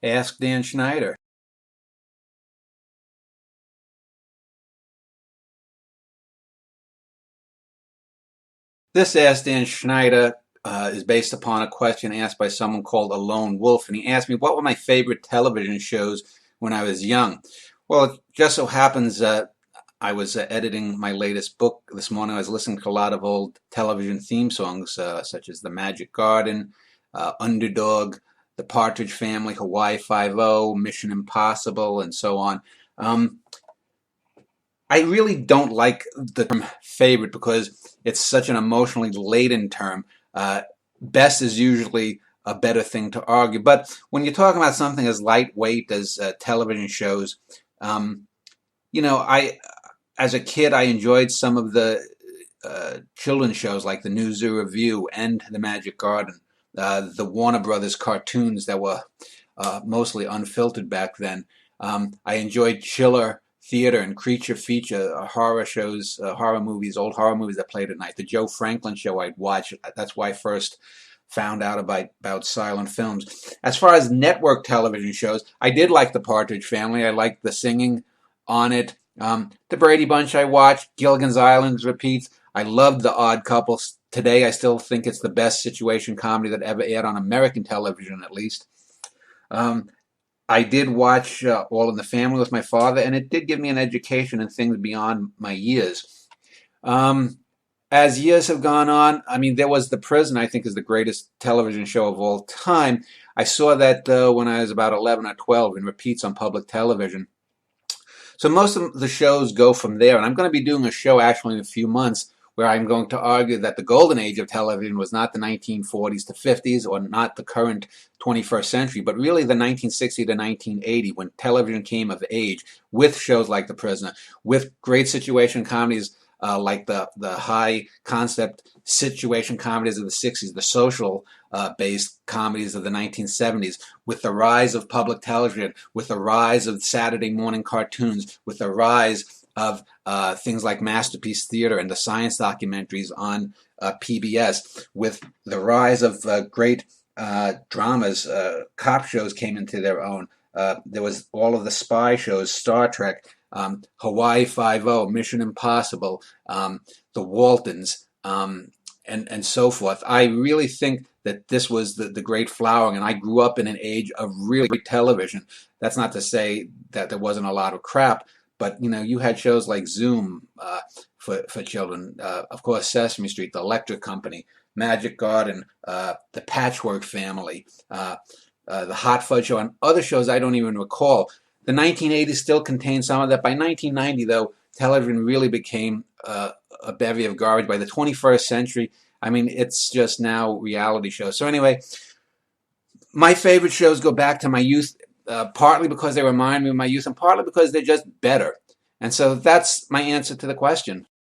Ask Dan Schneider. This Ask Dan Schneider is based upon a question asked by someone called a lone wolf, and he asked me what were my favorite television shows when I was young. Well, it just so happens I was editing my latest book this morning. I was listening to a lot of old television theme songs, such as The Magic Garden, Underdog, The Partridge Family, Hawaii Five-O, Mission Impossible, and so on. Um, I really don't like the term favorite because it's such an emotionally laden term. Best is usually a better thing to argue. But when you're talking about something as lightweight as television shows, um, as a kid, I enjoyed some of the children's shows like the New Zoo Review and The Magic Garden, the Warner Brothers cartoons that were mostly unfiltered back then. I enjoyed Chiller theater and creature feature horror shows, horror movies, old horror movies that played at night. The Joe Franklin show I'd watch. That's why I first found out about silent films. As far as network television shows, I did like The Partridge Family. I liked the singing on it. The Brady Bunch I watched. Gilligan's Island repeats. I loved The Odd Couple. Today I still think it's the best situation comedy that ever aired on American television, at least. Um, I did watch All in the Family with my father, and it did give me an education in things beyond my years. Um, as years have gone on, I mean, there was The Prison, I think is the greatest television show of all time. I saw that when I was about 11 or 12 in repeats on public television. So most of the shows go from there, and I'm going to be doing a show actually in a few months where I'm going to argue that the golden age of television was not the 1940s to 50s or not the current 21st century, but really the 1960 to 1980 when television came of age with shows like The Prisoner, with great situation comedies like the high concept situation comedies of the 60s, the social based comedies of the 1970s, with the rise of public television, with the rise of Saturday morning cartoons, with the rise of things like Masterpiece Theater and the science documentaries on PBS, with the rise of great dramas. Cop shows came into their own. There was all of the spy shows, Star Trek, Hawaii Five-O, Mission Impossible, The Waltons, and so forth. I really think that this was the great flowering, and I grew up in an age of really great television. That's not to say that there wasn't a lot of crap, but you had shows like Zoom for children, of course Sesame Street, The Electric Company, Magic Garden, The Patchwork Family, the Hot Fudge Show, and other shows I don't even recall. The 1980s still contained some of that. By 1990, though, television really became a bevy of garbage. By the 21st century, I mean, it's just now reality shows. So anyway, my favorite shows go back to my youth, partly because they remind me of my youth and partly because they're just better. And so that's my answer to the question.